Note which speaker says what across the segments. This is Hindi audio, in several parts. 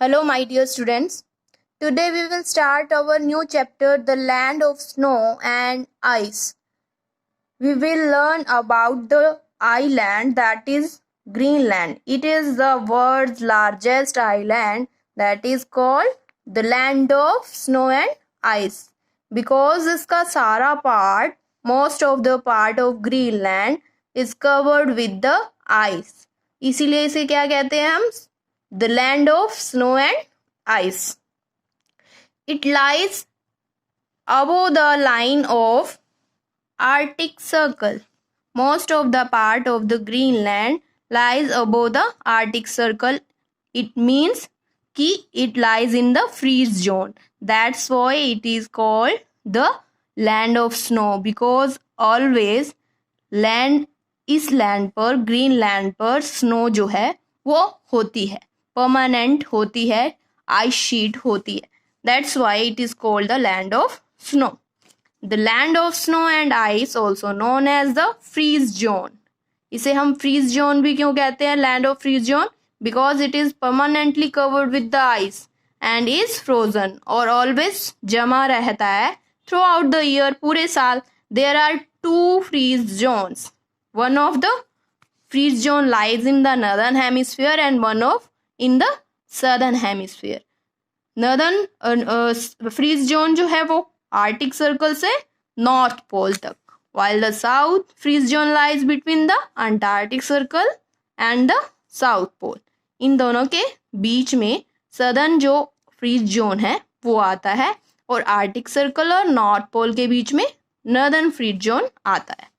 Speaker 1: Hello, my dear students. Today we will start our new chapter, The Land of Snow and Ice. We will learn about the island that is Greenland. It is the world's largest island that is called the land of snow and ice. Because इसका सारा part, most of the part of Greenland is covered with the ice. इसीलिए इसे क्या कहते हैं हम? The land of snow and ice. It lies above the line of Arctic Circle. Most of the part of the Greenland lies above the Arctic Circle. It means कि it lies in the freeze zone. That's why it is called the land of snow, because always land इस लैंड पर, ग्रीन लैंड पर स्नो जो है वो होती है, परमानेंट होती है, आइस शीट होती है. That's why it is called the land of snow. The land of snow and ice also known as the freeze zone. इसे हम फ्रीज जोन भी क्यों कहते हैं, land of freeze zone? Because it is permanently covered with the ice and is frozen, और ऑलवेज जमा रहता है थ्रू आउट द ईयर, पूरे साल. There are two freeze zones. One of the freeze zone lies in the northern hemisphere and one of in the southern hemisphere. Northern freeze zone जो है वो आर्टिक सर्कल से नॉर्थ पोल तक, while the south freeze zone lies between the Antarctic circle and the south pole. इन दोनों के बीच में सदर्न जो फ्रीज जोन है वो आता है, और आर्टिक सर्कल और नॉर्थ पोल के बीच में नॉर्दर्न फ्रीज जोन आता है.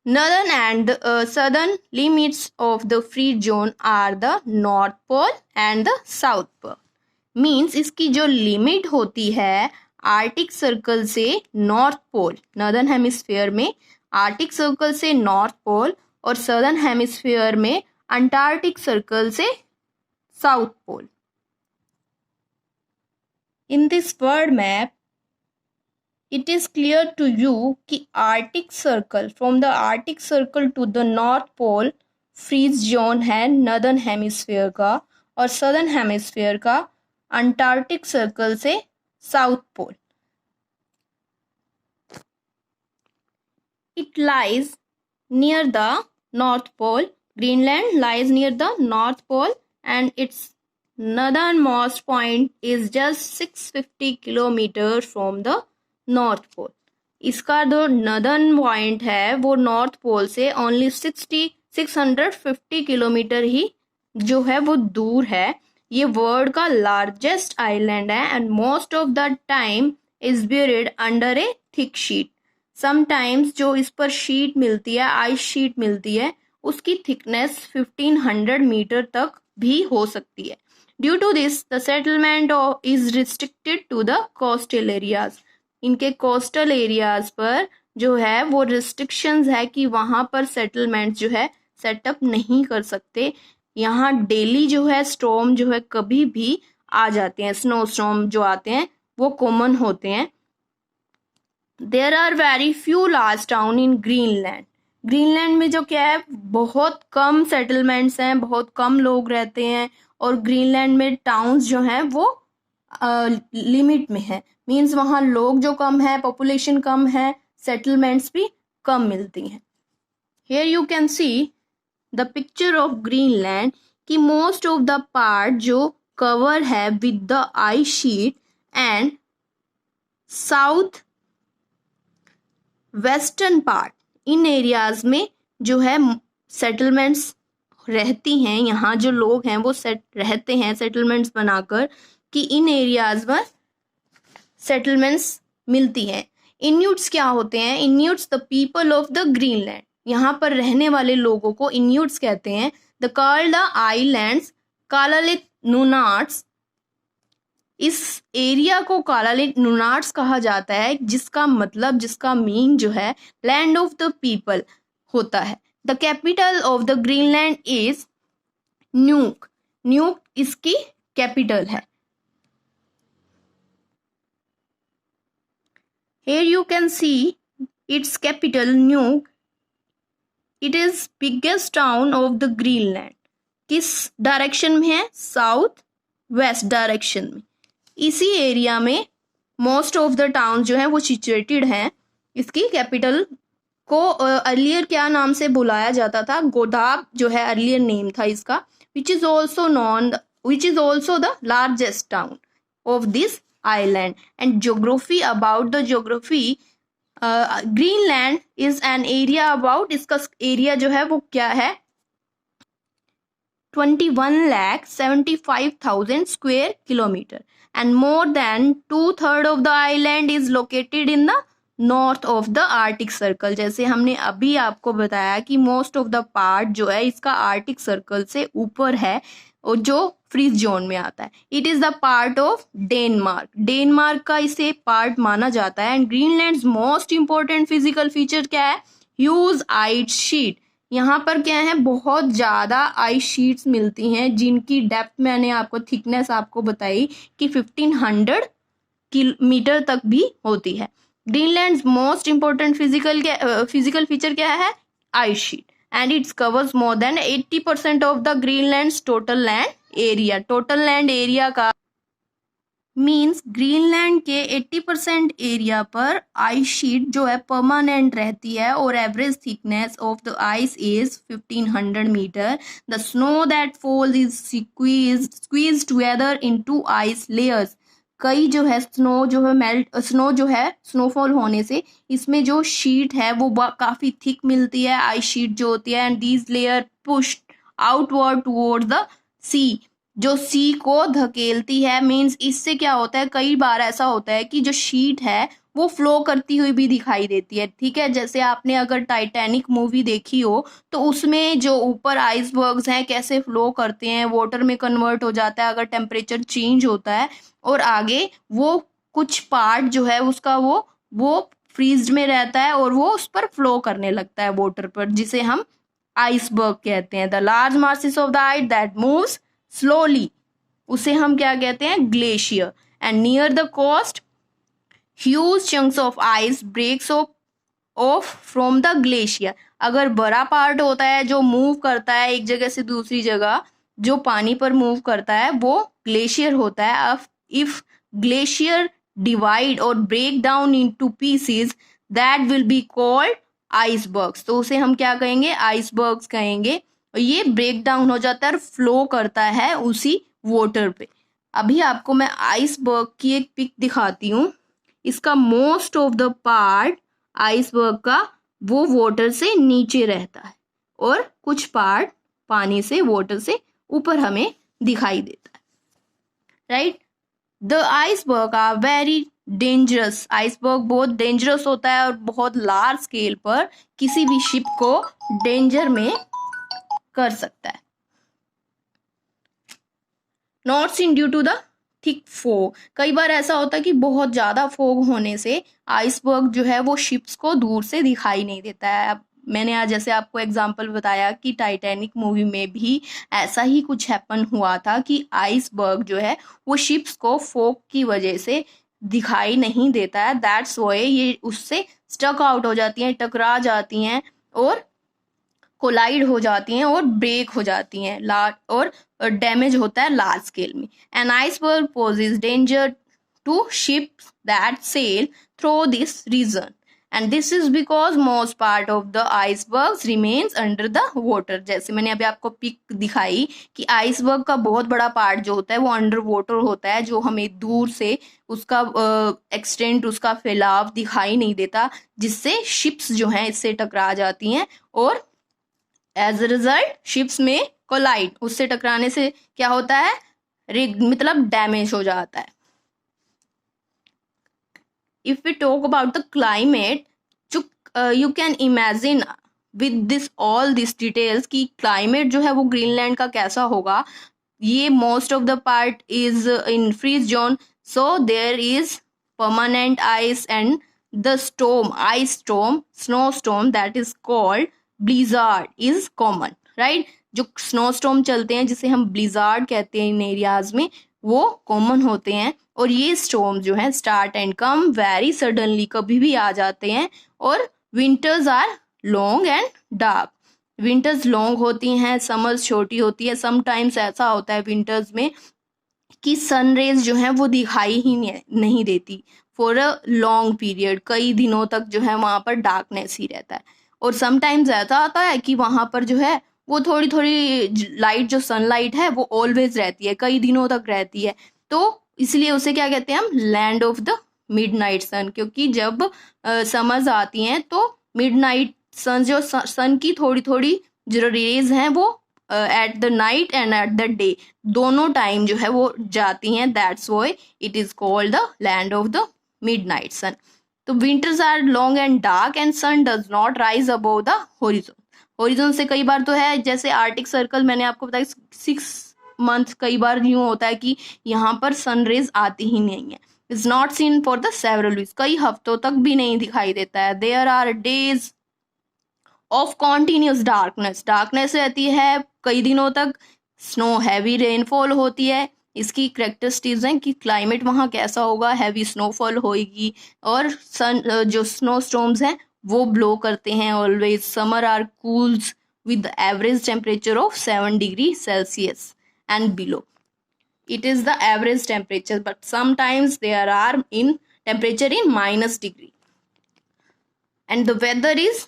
Speaker 1: Northern and southern limits of the freeze zone are the North Pole and the South Pole. Means इसकी जो लिमिट होती है आर्टिक सर्कल से नॉर्थ पोल, नॉर्दर्न हेमिस्फीयर में आर्टिक सर्कल से नॉर्थ पोल, और सदर्न हेमिस्फीयर में अंटार्कटिक सर्कल से South Pole. In this world map, it is clear to you कि Arctic Circle, from the Arctic Circle to the North Pole freeze zone है नॉर्दर्न हेमिस्फीयर का, और सदर्न हेमिस्फीयर का अंटार्कटिक सर्कल से South Pole. It lies near the North Pole. Greenland lies near the North Pole and it's northernmost point is just 650 kilometers from the North Pole. इसका जो नॉर्दर्न पॉइंट है वो नॉर्थ पोल से ओनली 650 किलोमीटर ही जो है वो दूर है. ये वर्ल्ड का लार्जेस्ट आइलैंड है and most of the time is buried under a thick sheet. Sometimes जो इस पर शीट मिलती है, आइस शीट मिलती है, उसकी थिकनेस 1500 मीटर तक भी हो सकती है. Due to this the settlement is restricted to the coastal areas. इनके कोस्टल एरियाज पर जो है वो रिस्ट्रिक्शंस है कि वहाँ पर सेटलमेंट जो है सेटअप नहीं कर सकते. यहाँ डेली जो है स्टॉर्म जो है कभी भी आ जाते हैं, स्नो स्टॉर्म जो आते हैं वो कॉमन होते हैं. There are very few large town in Greenland. Greenland में जो क्या है बहुत कम सेटलमेंट्स हैं, बहुत कम लोग रहते हैं, और ग्रीनलैंड में टाउन्स जो हैं वो लिमिट में है. मीन्स वहाँ लोग जो कम है, पॉपुलेशन कम है, सेटलमेंट्स भी कम मिलती हैं. Here you can see the picture of Greenland कि मोस्ट ऑफ द पार्ट जो कवर है with the ice sheet and south western part, इन एरियाज में जो है सेटलमेंट्स रहती हैं. यहाँ जो लोग हैं वो रहते हैं सेटलमेंट्स बनाकर कि इन एरियाज पर सेटलमेंट्स मिलती हैं. इन्यूट्स क्या होते हैं? Inuits the people of the Greenland. यहाँ पर रहने वाले लोगों को इन्यूट्स कहते हैं. They called the islands Kalaallit Nunaat. इस एरिया को कालालिट नुनाट्स कहा जाता है, जिसका मतलब, जिसका मीन जो है लैंड ऑफ द पीपल होता है. The capital of the Greenland is न्यूक. न्यूक इसकी कैपिटल है. Here you can see its capital Nuuk. It is biggest town of the Greenland. किस डायरेक्शन में है? साउथ वेस्ट डायरेक्शन में। इसी एरिया में मोस्ट ऑफ द टाउन जो है वो सिचुएटेड हैं। इसकी कैपिटल को अर्लियर क्या नाम से बुलाया जाता था, गोदाब जो है अर्लियर नेम था इसका, which is also the largest town of this island. And geography, about the geography, Greenland is an area about, इसका एरिया जो है वो क्या है, 21,75,000 square kilometer, and more than 2/3 of the island is located in the north of the Arctic circle. जैसे हमने अभी आपको बताया कि मोस्ट ऑफ द पार्ट जो है इसका आर्टिक सर्कल से ऊपर है और जो फ्रीज जोन में आता है। It is the part of Denmark का इसे पार्ट माना जाता है। And Greenland most important physical feature क्या है, ह्यूज आइस शीट। यहाँ पर क्या है, बहुत ज्यादा आइस शीट्स मिलती हैं जिनकी डेप्थ मैंने आपको, थिकनेस आपको बताई कि 1500 मीटर तक भी होती है। Greenland most important physical feature क्या है, ice sheet, and it's covers more than 80% of the Greenland total land area. Total land area का मीन्स ग्रीनलैंड के 80% एरिया पर आइस शीट जो है परमानेंट रहती है और average thickness of the ice is 1500 metre. The snow that falls is squeezed together into ice layers. कई जो है स्नो जो है स्नोफॉल होने से इसमें जो शीट है वो काफी थिक मिलती है, आइस शीट जो होती है। And these layer push outward towards the sea, जो सी को धकेलती है। मीन्स इससे क्या होता है, कई बार ऐसा होता है कि जो शीट है वो फ्लो करती हुई भी दिखाई देती है, ठीक है। जैसे आपने अगर टाइटैनिक मूवी देखी हो तो उसमें जो ऊपर आइसबर्ग्स हैं कैसे फ्लो करते हैं, वाटर में कन्वर्ट हो जाता है अगर टेम्परेचर चेंज होता है, और आगे वो कुछ पार्ट जो है उसका वो फ्रीज्ड में रहता है और वो उस पर फ्लो करने लगता है वाटर पर, जिसे हम आइसबर्ग कहते हैं। The large masses of the ice that moves slowly, उसे हम क्या कहते हैं, glacier. And near the coast huge chunks of ice breaks off from the glacier. अगर बड़ा पार्ट होता है जो मूव करता है एक जगह से दूसरी जगह, जो पानी पर मूव करता है वो ग्लेशियर होता है। इफ ग्लेशियर डिवाइड और break down into pieces that will be called icebergs, तो उसे हम क्या कहेंगे, आइसबर्ग्स कहेंगे। और ये ब्रेक डाउन हो जाता है और फ्लो करता है उसी वाटर पे। अभी आपको मैं आइसबर्ग की एक पिक दिखाती हूँ। इसका most of the part iceberg का वो वाटर से नीचे रहता है और कुछ पार्ट पानी से, वाटर से ऊपर हमें दिखाई देता है, right. The iceberg are very dangerous. Iceberg बहुत डेंजरस होता है और बहुत लार्ज स्केल पर किसी भी शिप को डेंजर में कर सकता है। Not seen due to the thick fog. कई बार ऐसा होता है कि बहुत ज्यादा फोग होने से आइसबर्ग जो है वो शिप्स को दूर से दिखाई नहीं देता है। अब मैंने आज जैसे आपको एग्जांपल बताया कि टाइटैनिक मूवी में भी ऐसा ही कुछ हैपन हुआ था कि आइसबर्ग जो है वो शिप्स को फोग की वजह से दिखाई नहीं देता है। दैट्स व्हाई ये उससे स्टक आउट हो जाती हैं, टकरा जाती हैं और कोलाइड हो जाती हैं और ब्रेक हो जाती हैं, और डैमेज होता है लार्ज स्केल में। An iceberg poses danger to ships that sail through this region, and this is because most part of the icebergs remains under the water. जैसे मैंने अभी आपको पिक दिखाई कि आइसबर्ग का बहुत बड़ा पार्ट जो होता है वो अंडर वाटर होता है, जो हमें दूर से उसका एक्सटेंट, उसका फैलाव दिखाई नहीं देता, जिससे शिप्स जो हैं इससे टकरा जाती हैं और एज अ रिजल्ट शिप्स में कोलाइड, उससे टकराने से क्या होता है, मतलब डैमेज हो जाता है। If we talk about the climate, जो you can imagine with this all this details कि क्लाइमेट जो है वो ग्रीनलैंड का कैसा होगा। ये most of the part is in freeze zone, so there is permanent ice and the storm, ice storm, snow storm that is called blizzard is common, right. जो स्नो स्टॉर्म चलते हैं जिसे हम ब्लिजार्ड कहते हैं इन एरियाज में, वो कॉमन होते हैं। और ये स्टॉर्म जो है start and come very suddenly, कभी भी आ जाते हैं। और winters are long and dark. Winters long होती हैं, समर्स छोटी होती है। समटाइम्स ऐसा होता है विंटर्स में कि सनरेज जो है वो दिखाई ही नहीं देती फॉर अ लॉन्ग पीरियड, कई दिनों तक जो है वहाँ पर डार्कनेस ही रहता है। और समटाइम्स ऐसा आता है कि वहाँ पर जो है वो थोड़ी थोड़ी लाइट, जो सनलाइट है वो ऑलवेज रहती है, कई दिनों तक रहती है। तो इसलिए उसे क्या कहते हैं हम, land of the midnight sun, क्योंकि जब समर्स आती हैं तो मिडनाइट सन, जो सन की थोड़ी थोड़ी जो रेज हैं वो at the night and at the day, दोनों टाइम जो है वो जाती हैं। That's why it is called the land of the midnight sun. तो winters are long and dark and sun does not rise above the horizon. Horizon से कई बार तो है, जैसे आर्टिक सर्कल मैंने आपको बताया 6 मंथ, कई बार यूं होता है कि यहाँ पर सनरेज आती ही नहीं है। Is not seen for the several weeks, कई हफ्तों तक भी नहीं दिखाई देता है। There are days of continuous darkness, darkness रहती है कई दिनों तक। स्नो हैवी रेनफॉल होती है। इसकी करेक्टरिस्टिक्स हैं कि क्लाइमेट वहाँ कैसा होगा, हैवी स्नोफॉल होगी, और सन जो स्नो स्टॉर्म्स हैं वो ब्लो करते हैं always. Summer are cools with average temperature of 7 degree Celsius and below. It is the average temperature, but sometimes there are in temperature in minus degree. And the weather is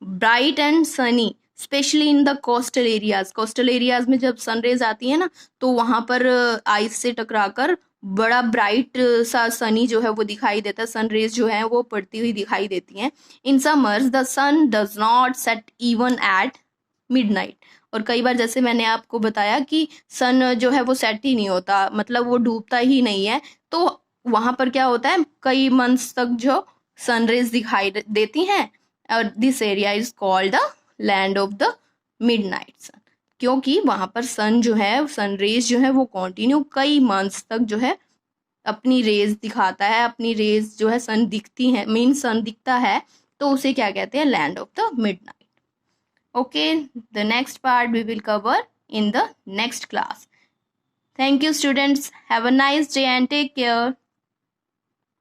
Speaker 1: bright and sunny, especially in the coastal areas. coastal areas में जब सनरेज आती है ना, तो वहां पर आइस से टकराकर बड़ा ब्राइट सा सनी जो है वो दिखाई देता है, सनरेज जो है वो पड़ती हुई दिखाई देती हैं। In summers the sun does not set even at midnight. और कई बार जैसे मैंने आपको बताया कि सन जो है वो सेट ही नहीं होता, मतलब वो डूबता ही नहीं है। तो वहां पर क्या होता है, कई मंथ्स तक जो सनरेज दिखाई देती हैं, और this area is called the land of the midnight sun, क्योंकि वहां पर सन जो है, सनरेज जो है वो कंटिन्यू कई मंथ्स तक जो है अपनी रेज दिखाता है, अपनी रेज जो है सन दिखती है, मीन सन दिखता है, तो उसे क्या कहते हैं, land of the midnight. Okay, the next part we will cover in the next class. Thank you, students. Have a nice day and take care.